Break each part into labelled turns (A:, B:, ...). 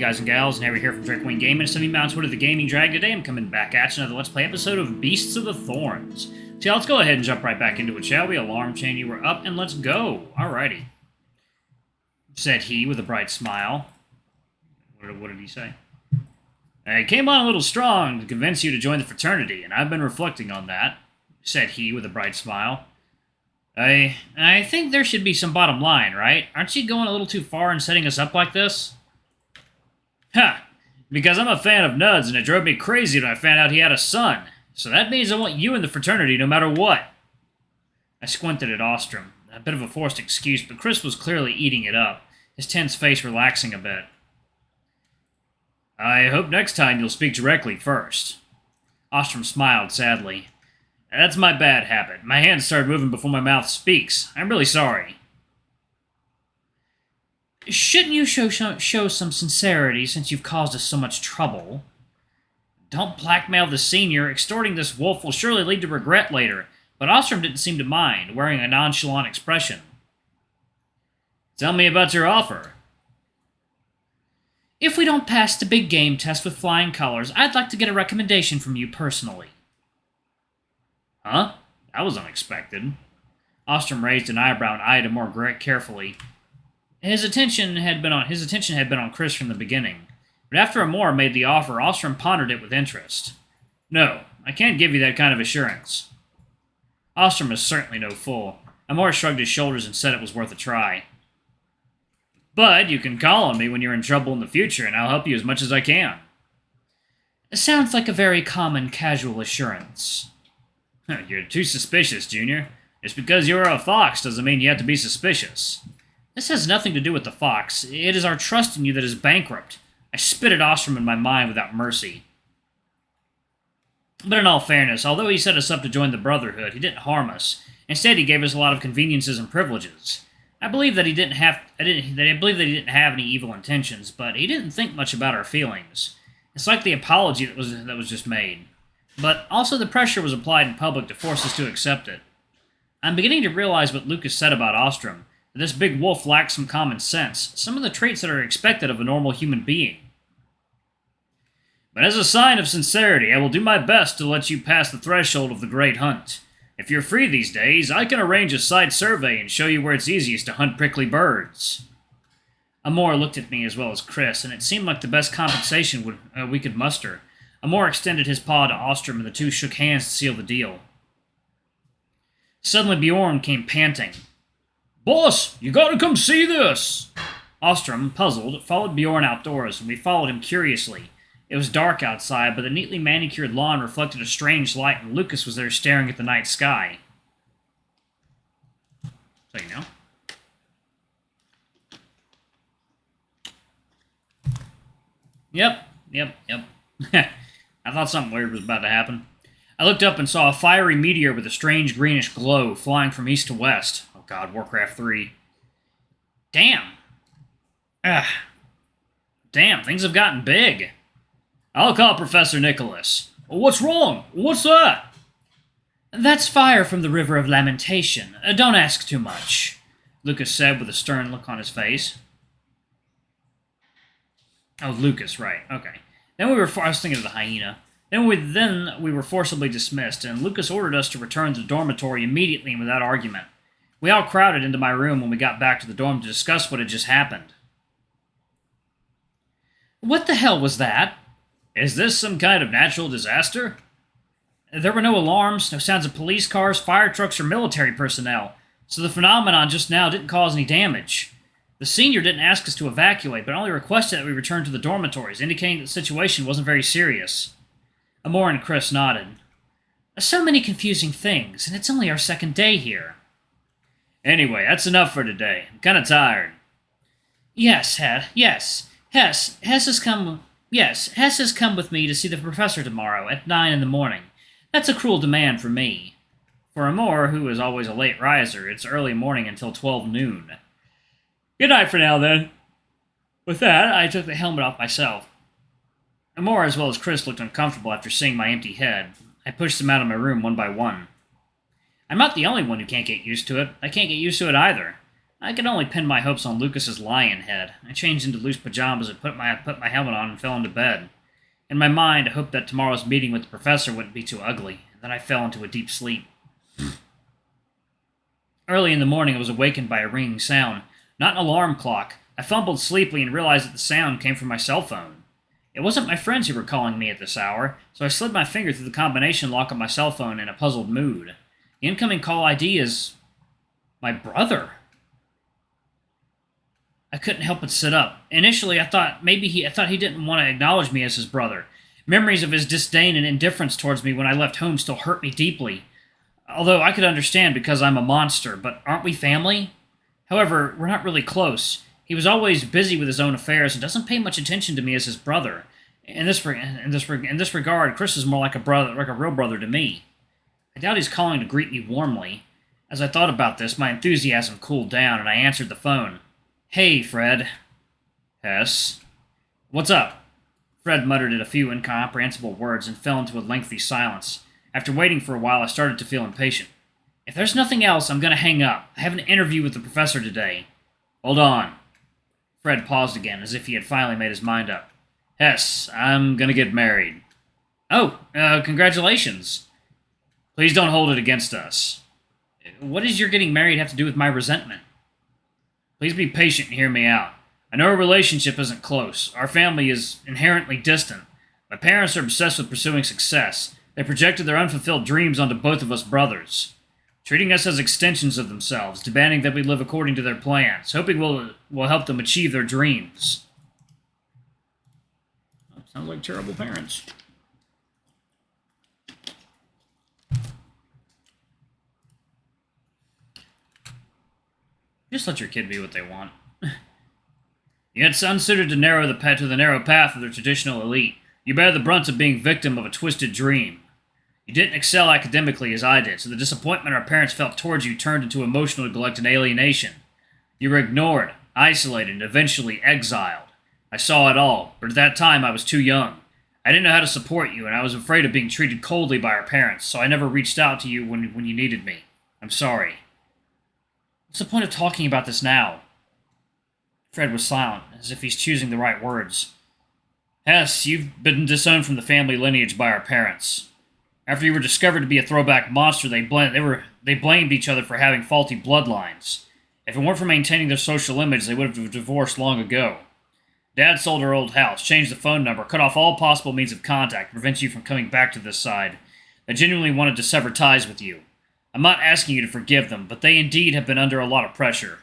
A: guys and gals, and Harry here from Drake Wing Gaming. It's Sunny Mountain Twitter, the Gaming Drag. Today I'm coming back at you another Let's Play episode of Beasts of the Thorns. So yeah, let's go ahead and jump right back into it, shall we? Alarm chain, you were up, and let's go. Alrighty. Said he with a bright smile. What did he say? I came on a little strong to convince you to join the fraternity, and I've been reflecting on that, said he with a bright smile. I think there should be some bottom line, right? Aren't you going a little too far in setting us up like this? Ha! Because I'm a fan of Nuds, and it drove me crazy when I found out he had a son. So that means I want you in the fraternity no matter what. I squinted at Ostrom. A bit of a forced excuse, but Chris was clearly eating it up, his tense face relaxing a bit. I hope next time you'll speak directly first. Ostrom smiled sadly. That's my bad habit. My hands started moving before my mouth speaks. I'm really sorry. Shouldn't you show some sincerity since you've caused us so much trouble? Don't blackmail the senior. Extorting this wolf will surely lead to regret later, but Ostrom didn't seem to mind, wearing a nonchalant expression. Tell me about your offer. If we don't pass the big game test with flying colors, I'd like to get a recommendation from you personally. Huh? That was unexpected. Ostrom raised an eyebrow and eyed Amor carefully. His attention had been on Chris from the beginning, but after Amor made the offer, Ostrom pondered it with interest. No, I can't give you that kind of assurance. Ostrom is certainly no fool. Amor shrugged his shoulders and said it was worth a try. But you can call on me when you're in trouble in the future, and I'll help you as much as I can. It sounds like a very common casual assurance. You're too suspicious, Junior. Just because you're a fox doesn't mean you have to be suspicious. This has nothing to do with the fox. It is our trust in you that is bankrupt. I spit at Ostrom in my mind without mercy. But in all fairness, although he set us up to join the Brotherhood, he didn't harm us. Instead, he gave us a lot of conveniences and privileges. I believe that he didn't have any evil intentions, but he didn't think much about our feelings. It's like the apology that was just made. But also the pressure was applied in public to force us to accept it. I'm beginning to realize what Lucas said about Ostrom, that this big wolf lacks some common sense, some of the traits that are expected of a normal human being. But as a sign of sincerity, I will do my best to let you pass the threshold of the Great Hunt. If you're free these days, I can arrange a site survey and show you where it's easiest to hunt prickly birds. Amor looked at me as well as Chris, and it seemed like the best compensation we could muster. Amor extended his paw to Ostrom, and the two shook hands to seal the deal. Suddenly Bjorn came panting. Boss, you gotta come see this! Ostrom, puzzled, followed Bjorn outdoors, and we followed him curiously. It was dark outside, but the neatly manicured lawn reflected a strange light, and Lucas was there staring at the night sky. So you know. Yep. I thought something weird was about to happen. I looked up and saw a fiery meteor with a strange greenish glow flying from east to west. Oh god, Warcraft 3. Damn, things have gotten big. I'll call Professor Nicholas. What's wrong? What's that? That's fire from the River of Lamentation. Don't ask too much, Lucas said with a stern look on his face. Oh, Lucas, right, okay. I was thinking of the hyena. Then we were forcibly dismissed, and Lucas ordered us to return to the dormitory immediately and without argument. We all crowded into my room when we got back to the dorm to discuss what had just happened. What the hell was that? Is this some kind of natural disaster? There were no alarms, no sounds of police cars, fire trucks, or military personnel, so the phenomenon just now didn't cause any damage. The senior didn't ask us to evacuate, but only requested that we return to the dormitories, indicating that the situation wasn't very serious. Amor and Chris nodded. So many confusing things, and it's only our second day here. Anyway, that's enough for today. I'm kind of tired. Yes. Hess has come with me to see the professor tomorrow at 9 in the morning. That's a cruel demand for me. For Amor, who is always a late riser, it's early morning until 12 noon. Good night for now, then. With that, I took the helmet off myself. Amor, as well as Chris, looked uncomfortable after seeing my empty head. I pushed them out of my room one by one. I'm not the only one who can't get used to it. I can't get used to it either. I could only pin my hopes on Lucas's lion head. I changed into loose pajamas and put my helmet on and fell into bed. In my mind, I hoped that tomorrow's meeting with the professor wouldn't be too ugly, and then I fell into a deep sleep. Early in the morning, I was awakened by a ringing sound. Not an alarm clock. I fumbled sleepily and realized that the sound came from my cell phone. It wasn't my friends who were calling me at this hour, so I slid my finger through the combination lock of my cell phone in a puzzled mood. The incoming call ID is... my brother. I couldn't help but sit up. Initially, I thought he didn't want to acknowledge me as his brother. Memories of his disdain and indifference towards me when I left home still hurt me deeply. Although I could understand because I'm a monster, but aren't we family? However, we're not really close. He was always busy with his own affairs and doesn't pay much attention to me as his brother. In this regard, Chris is more like a real brother to me. I doubt he's calling to greet me warmly. As I thought about this, my enthusiasm cooled down, and I answered the phone. "Hey, Fred." "Hess." "What's up?" Fred muttered a few incomprehensible words and fell into a lengthy silence. After waiting for a while, I started to feel impatient. "If there's nothing else, I'm going to hang up. I have an interview with the professor today." "Hold on." Fred paused again, as if he had finally made his mind up. "Hess, I'm going to get married." "Oh, congratulations." "Please don't hold it against us." "What does your getting married have to do with my resentment?" "Please be patient and hear me out. I know our relationship isn't close. Our family is inherently distant. My parents are obsessed with pursuing success. They projected their unfulfilled dreams onto both of us brothers, treating us as extensions of themselves, demanding that we live according to their plans, hoping we'll help them achieve their dreams." Sounds like terrible parents. Just let your kid be what they want. "Yet it's unsuited to the narrow path of the traditional elite. You bear the brunt of being victim of a twisted dream. You didn't excel academically as I did, so the disappointment our parents felt towards you turned into emotional neglect and alienation. You were ignored, isolated, and eventually exiled. I saw it all, but at that time I was too young. I didn't know how to support you, and I was afraid of being treated coldly by our parents, so I never reached out to you when you needed me. I'm sorry." "What's the point of talking about this now?" Fred was silent, as if he's choosing the right words. "Hess, you've been disowned from the family lineage by our parents. After you were discovered to be a throwback monster, they blamed each other for having faulty bloodlines. If it weren't for maintaining their social image, they would have divorced long ago. Dad sold our old house, changed the phone number, cut off all possible means of contact to prevent you from coming back to this side. They genuinely wanted to sever ties with you. I'm not asking you to forgive them, but they indeed have been under a lot of pressure.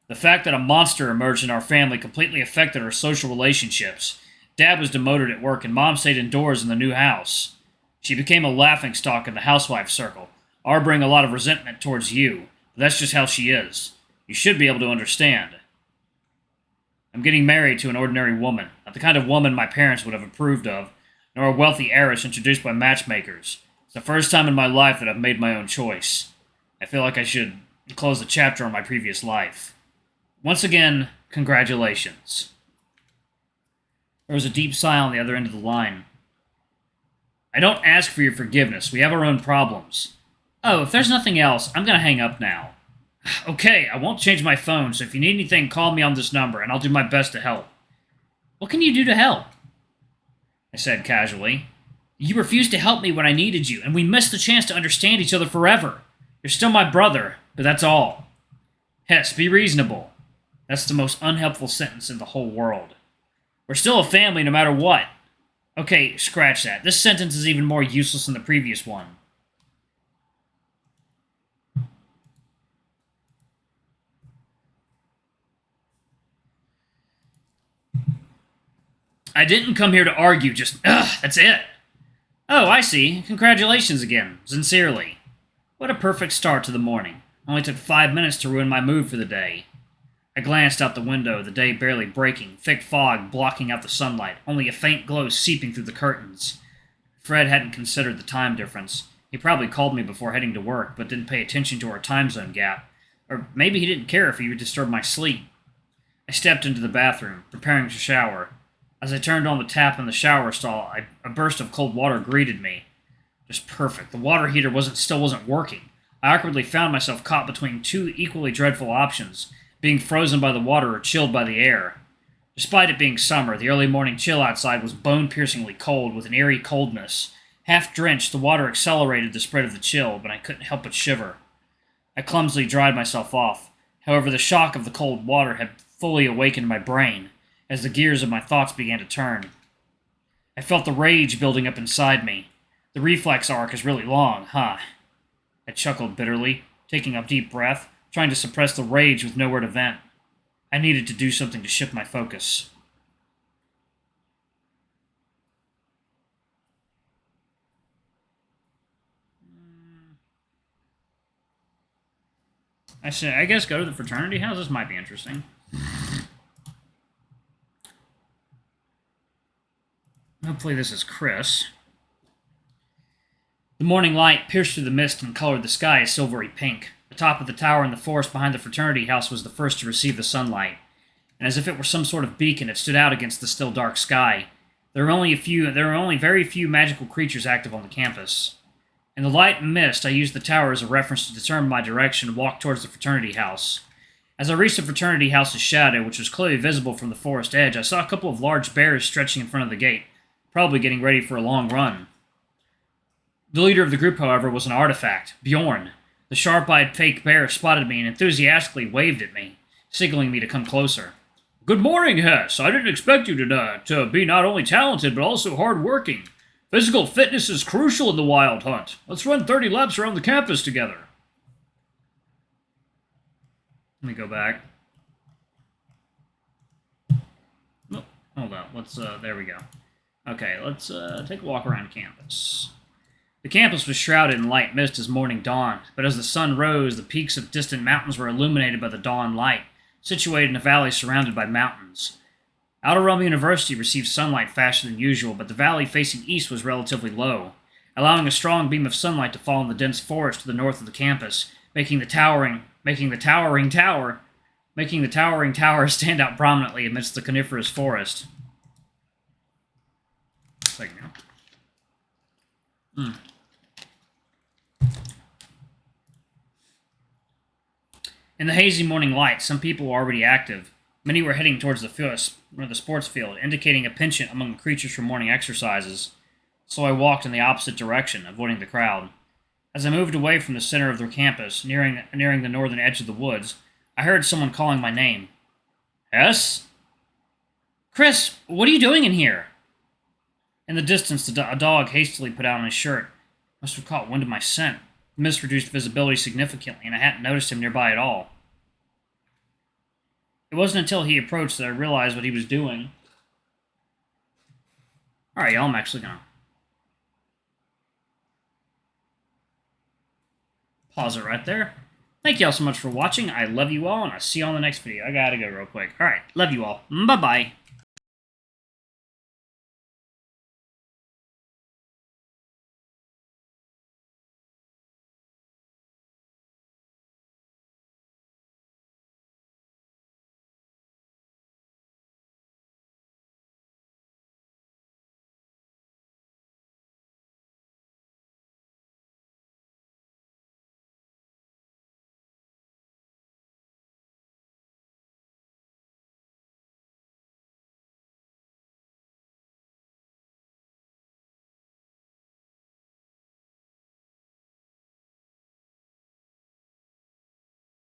A: The fact that a monster emerged in our family completely affected our social relationships. Dad was demoted at work, and Mom stayed indoors in the new house. She became a laughingstock in the housewife circle, harboring a lot of resentment towards you. But that's just how she is. You should be able to understand. I'm getting married to an ordinary woman, not the kind of woman my parents would have approved of, nor a wealthy heiress introduced by matchmakers. It's the first time in my life that I've made my own choice. I feel like I should close the chapter on my previous life. Once again, congratulations." There was a deep sigh on the other end of the line. "I don't ask for your forgiveness. We have our own problems." "Oh, if there's nothing else, I'm going to hang up now." "Okay, I won't change my phone, so if you need anything, call me on this number, and I'll do my best to help." "What can you do to help?" I said casually. "You refused to help me when I needed you, and we missed the chance to understand each other forever. You're still my brother, but that's all." "Hess, be reasonable." That's the most unhelpful sentence in the whole world. "We're still a family no matter what." Okay, scratch that. This sentence is even more useless than the previous one. "I didn't come here to argue, just, that's it." "Oh, I see. Congratulations again. Sincerely." What a perfect start to the morning. Only took 5 minutes to ruin my mood for the day. I glanced out the window, the day barely breaking, thick fog blocking out the sunlight, only a faint glow seeping through the curtains. Fred hadn't considered the time difference. He probably called me before heading to work, but didn't pay attention to our time zone gap. Or maybe he didn't care if he would disturb my sleep. I stepped into the bathroom, preparing to shower. As I turned on the tap in the shower stall, a burst of cold water greeted me. Just perfect. The water heater still wasn't working. I awkwardly found myself caught between two equally dreadful options. being frozen by the water or chilled by the air. Despite it being summer, the early morning chill outside was bone-piercingly cold with an eerie coldness. Half drenched, the water accelerated the spread of the chill, but I couldn't help but shiver. I clumsily dried myself off. However, the shock of the cold water had fully awakened my brain, as the gears of my thoughts began to turn. I felt the rage building up inside me. The reflex arc is really long, huh? I chuckled bitterly, taking a deep breath, trying to suppress the rage with nowhere to vent. I needed to do something to shift my focus. I guess go to the fraternity house? This might be interesting. Hopefully this is Chris. The morning light pierced through the mist and colored the sky a silvery pink. The top of the tower in the forest behind the fraternity house was the first to receive the sunlight, and as if it were some sort of beacon, it stood out against the still dark sky. There were only very few magical creatures active on the campus. In the light and mist, I used the tower as a reference to determine my direction and walk towards the fraternity house. As I reached the fraternity house's shadow, which was clearly visible from the forest edge, I saw a couple of large bears stretching in front of the gate, probably getting ready for a long run. The leader of the group, however, was an artifact, Bjorn. The sharp-eyed fake bear spotted me and enthusiastically waved at me, signaling me to come closer. "Good morning, Hess. I didn't expect you to be not only talented, but also hard-working. Physical fitness is crucial in the wild hunt. Let's run 30 laps around the campus together." Let me go back. Oh, hold on. There we go. Okay, let's take a walk around campus. The campus was shrouded in light mist as morning dawned, but as the sun rose, the peaks of distant mountains were illuminated by the dawn light, situated in a valley surrounded by mountains. Outer Realm University received sunlight faster than usual, but the valley facing east was relatively low, allowing a strong beam of sunlight to fall on the dense forest to the north of the campus, making the towering tower stand out prominently amidst the coniferous forest. In the hazy morning light, some people were already active. Many were heading towards the sports field, indicating a penchant among the creatures for morning exercises. So I walked in the opposite direction, avoiding the crowd. As I moved away from the center of the campus, nearing the northern edge of the woods, I heard someone calling my name. "Hess?" "Chris, what are you doing in here?" In the distance, a dog hastily put on his shirt. Must have caught wind of my scent. The mist reduced visibility significantly, and I hadn't noticed him nearby at all. It wasn't until he approached that I realized what he was doing. Alright, y'all, I'm actually gonna pause it right there. Thank y'all so much for watching. I love you all, and I'll see you on the next video. I gotta go real quick. Alright, love you all. Bye-bye.